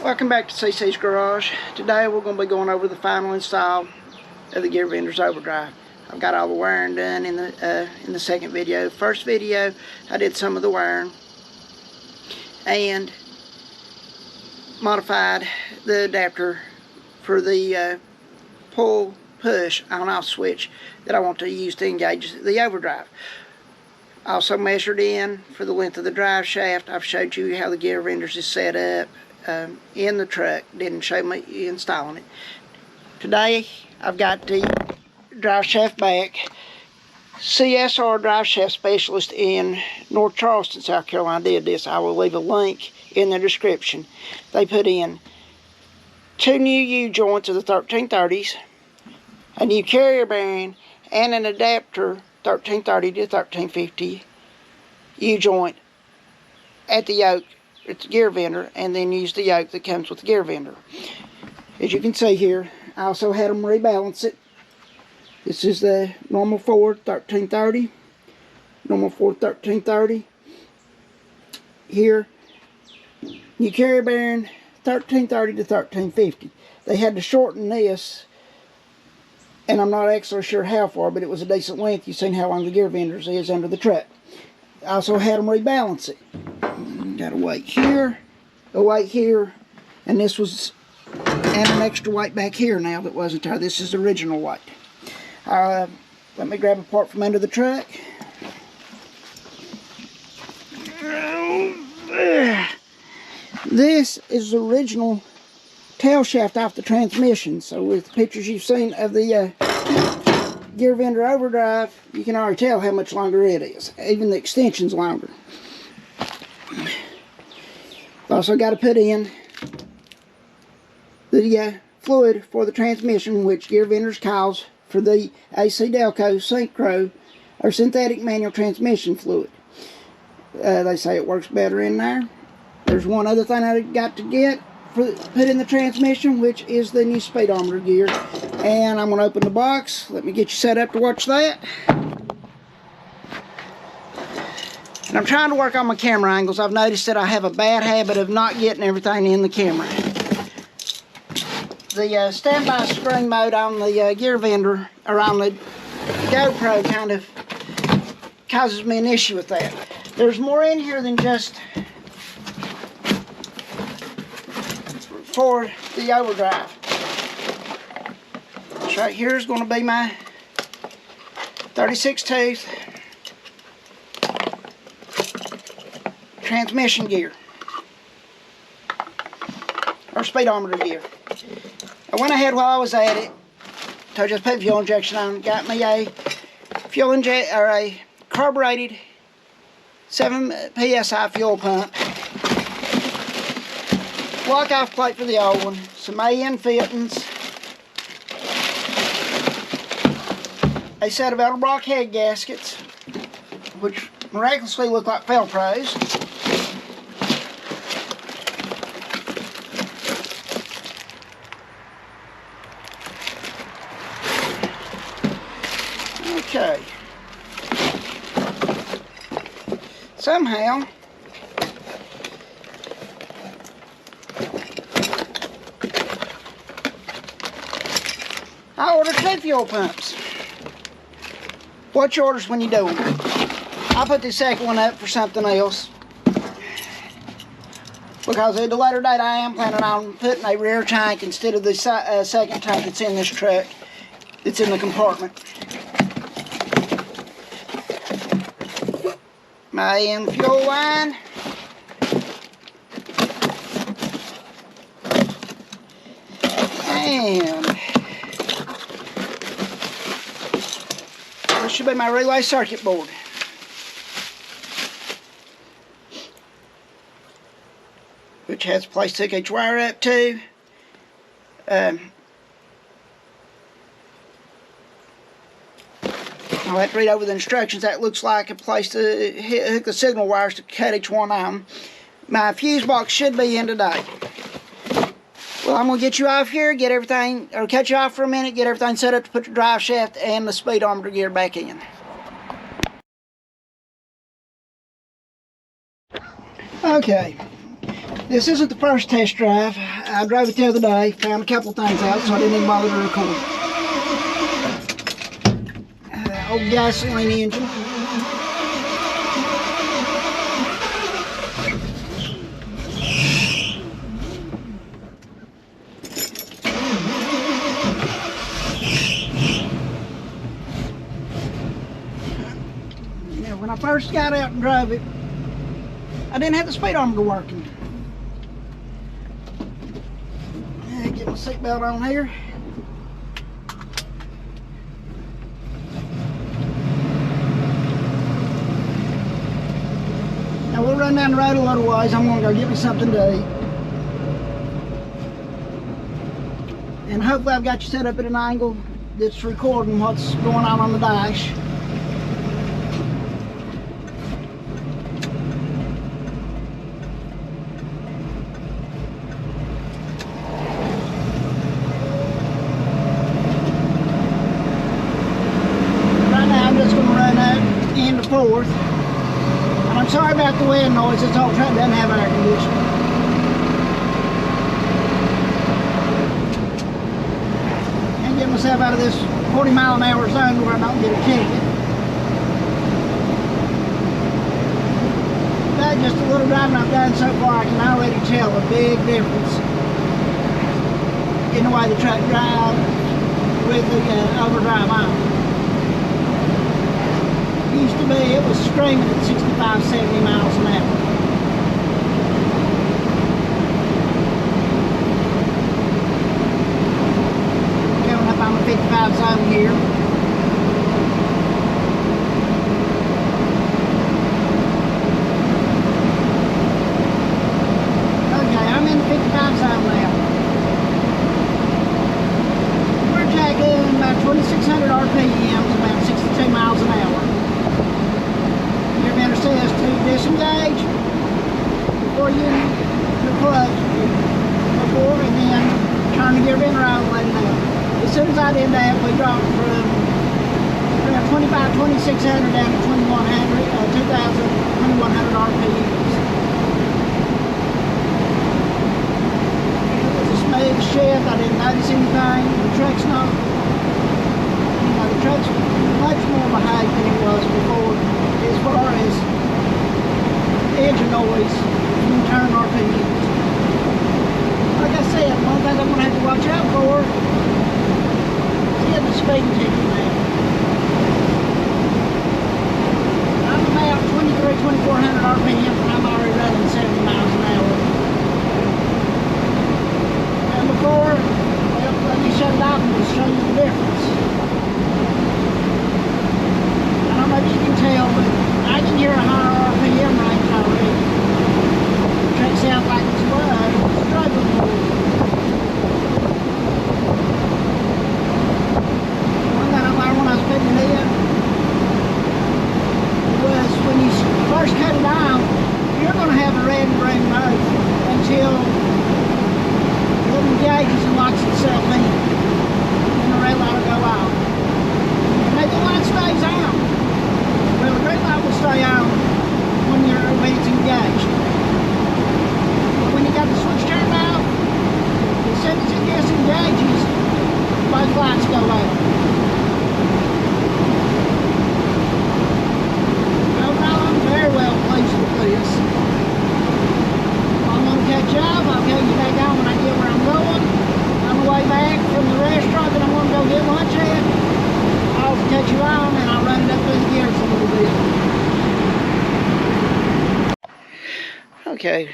Welcome back to CC's Garage. Today we're going to be going over the final install of the Gear Vender's overdrive. I've got all the wiring done in the second video. First video I did some of the wiring and modified the adapter for the pull push on off switch that I want to use to engage the overdrive. I also measured in for the length of the drive shaft. I've showed you how the Gear Venders is set up in the truck. Didn't show me installing it. Today I've got the drive shaft back. CSR drive shaft specialist in North Charleston, South Carolina did this. I will leave a link in the description. They put in 2 new U-joints of the 1330s, a new carrier bearing, and an adapter 1330 to 1350 U-joint at the yoke. It's a Gear Vender, and then use the yoke that comes with the Gear Vender. As you can see here, I also had them rebalance it. This is the normal Ford 1330, normal Ford 1330. Here, new carrier bearing 1330 to 1350. They had to shorten this, and I'm not actually sure how far, but it was a decent length. You've seen how long the Gear Venders is under the truck. I also had them rebalance it. Got a weight here, a weight here, and this was, and an extra weight back here now that wasn't there. This is the original weight. Let me grab a part from under the truck. This is the original tail shaft off the transmission. So with the pictures you've seen of the Gear Vender overdrive, you can already tell how much longer it is. Even the extension's longer. Also got to put in the fluid for the transmission, which Gear Venders calls for the AC Delco Synchro or synthetic manual transmission fluid. They say it works better in there. There's one other thing I got to get put in the transmission, which is the new speedometer gear. And I'm going to open the box. Let me get you set up to watch that. And I'm trying to work on my camera angles. I've noticed that I have a bad habit of not getting everything in the camera. The standby screen mode on the Gear Vender, or on the GoPro, kind of causes me an issue with that. There's more in here than just for the overdrive. This right here is going to be my 36 tooth transmission gear, or speedometer gear. I went ahead while I was at it, so I just put fuel injection on. Got me a a carbureted 7 psi fuel pump, block off plate for the old one, some AN fittings, a set of Edelbrock head gaskets, which miraculously look like Velcros. Okay. Somehow I ordered 2 fuel pumps. Watch your orders when you do them. I'll put the second one up for something else, because at the later date I am planning on putting a rear tank instead of the second tank that's in this truck, that's in the compartment. My AN fuel line, and this should be my relay circuit board. Which has a place to hook each wire up to. I'll have to read over the instructions. That looks like a place to hook the signal wires to cut each one on. My fuse box should be in today. Well, I'm going to get you off here, get everything, or cut you off for a minute, get everything set up to put the drive shaft and the speedometer gear back in. Okay, This isn't the first test drive. I drove it the other day, found a couple things out, so I didn't even bother to record. Old gasoline engine. Now, when I first got out and drove it, I didn't have the speedometer working. Get my seatbelt on here. Now we'll run down the road a little ways. I'm gonna go get me something to eat. And hopefully I've got you set up at an angle that's recording what's going on the dash. Fourth. And I'm sorry about the wind noise. This old truck doesn't have air conditioning. And get myself out of this 40-mile-an-hour zone where I don't get a ticket. But just a little driving I've done so far, I can already tell a big difference in the way the truck drives with the overdrive on. Used to be, it was screaming at 65, 70 miles an hour. Coming up on the 55 zone here. Okay, I'm in the 55 zone now. We're taking about 2,600 RPMs, about 62 miles an hour. Says to disengage before you the clutch before, and then turn the gear bend around and let it out. As soon as I did that, we dropped from around 2,600 down to 2,100 RPMs. It was a smooth shift. I didn't notice anything. The truck's not, the truck's much more behaved than it was before as far as engine noise when you turn RPMs. Like I said, one thing I'm going to have to watch out for is getting the speeding ticket now. I'm about 2,400 RPM and I'm already running 70 miles an hour. And before, well, let me shut it off and just show you the difference. I don't know if you can tell, but I can hear a higher RPM range already. The truck sounds like it's struggling for it. One thing I learned when I was putting it in was when you first cut it on, you're going to have a red and green both until it engages and locks itself in. And the red light will go out. And maybe the light stays on. Well, the green light will stay on when it's engaged. But when you got the switch turned off, as soon as it disengages, both lights go out. Overall, I'm very well pleased with this. I'm going to catch up. I'll tell you back on when I get where I'm going. On the way back from the restaurant that I'm going to go get lunch at, I'll catch you on and I'll run it up through the gears a little bit. Okay,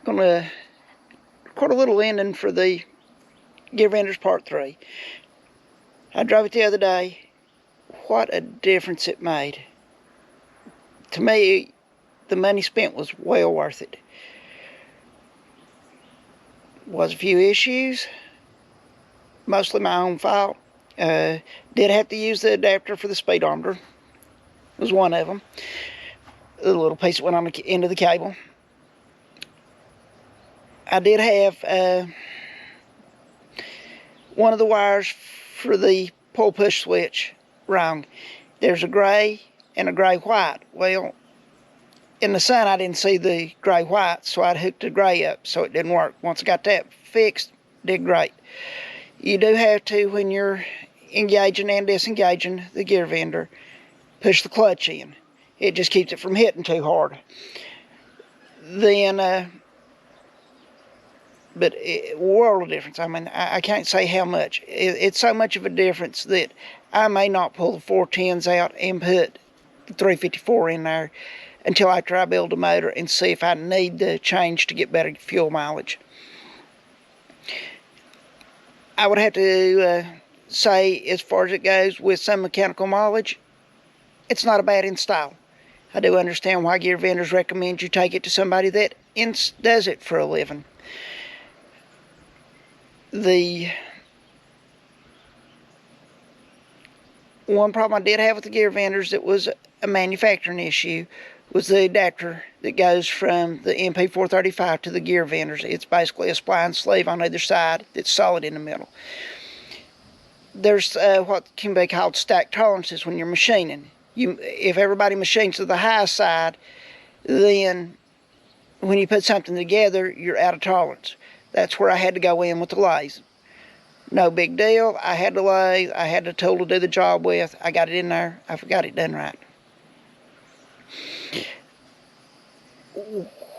I'm going to record a little ending for the Gear Vendors Part 3. I drove it the other day. What a difference it made. To me, the money spent was well worth it. Was a few issues, mostly my own fault. Did have to use the adapter for the speedometer. Was one of them. The little piece that went on the end of the cable. I did have one of the wires for the pull push switch wrong. There's a gray and a gray white. Well, in the sun I didn't see the gray white, so I'd hooked the gray up, so it didn't work. Once I got that fixed, did great. You do have to, when you're engaging and disengaging the gear vendor, push the clutch in. It just keeps it from hitting too hard. Then, but world of difference. I mean, I can't say how much. It's so much of a difference that I may not pull the 410s out and put the 354 in there until after I build the motor and see if I need the change to get better fuel mileage. I would have to say, as far as it goes with some mechanical mileage, it's not a bad install. I do understand why gear vendors recommend you take it to somebody that does it for a living. The one problem I did have with the gear vendors that was a manufacturing issue was the adapter that goes from the MP435 to the gear vendors. It's basically a spline sleeve on either side that's solid in the middle. There's what can be called stack tolerances when you're machining. If everybody machines to the high side, then when you put something together, you're out of tolerance. That's where I had to go in with the lathe. No big deal. I had the lathe. I had the tool to do the job with. I got it in there. I forgot it done right.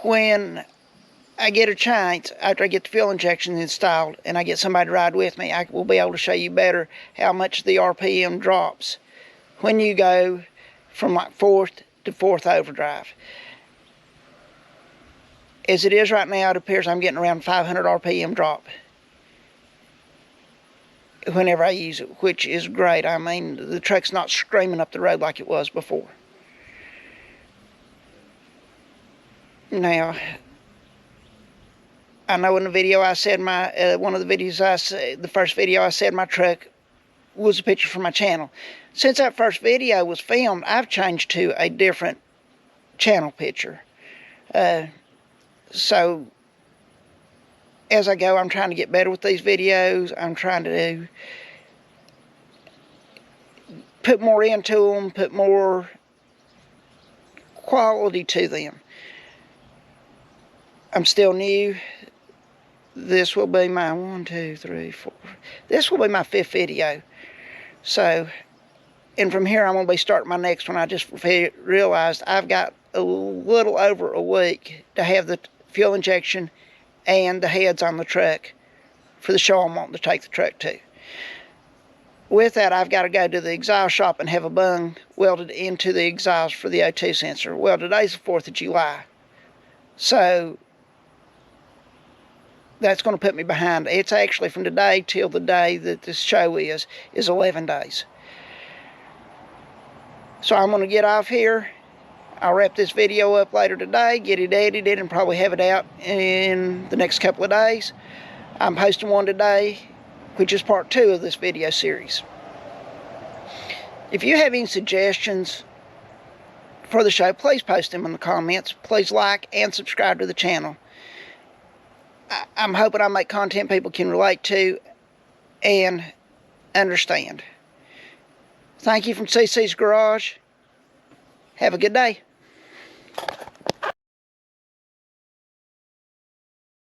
When I get a chance, after I get the fuel injection installed and I get somebody to ride with me, I will be able to show you better how much the RPM drops when you go from like fourth to fourth overdrive. As it is right now, it appears I'm getting around 500 RPM drop whenever I use it, which is great. I mean, the truck's not screaming up the road like it was before. Now, I know in the video I said one of the videos the first video I said my truck was a picture from my channel. Since that first video was filmed, I've changed to a different channel picture. So, as I go, I'm trying to get better with these videos. I'm trying to put more into them, put more quality to them. I'm still new. This will be my 1, 2, 3, 4. This will be my 5th video. So, and from here I'm going to be starting my next one. I just realized I've got a little over a week to have the fuel injection and the heads on the truck for the show I'm wanting to take the truck to. With that, I've got to go to the exhaust shop and have a bung welded into the exhaust for the O2 sensor. Well, today's the 4th of July. So, that's going to put me behind. It's actually from today till the day that this show is 11 days. So I'm going to get off here. I'll wrap this video up later today, get it edited, and probably have it out in the next couple of days. I'm posting one today, which is part 2 of this video series. If you have any suggestions for the show, please post them in the comments. Please like and subscribe to the channel. I'm hoping I make content people can relate to and understand. Thank you from CC's Garage. Have a good day.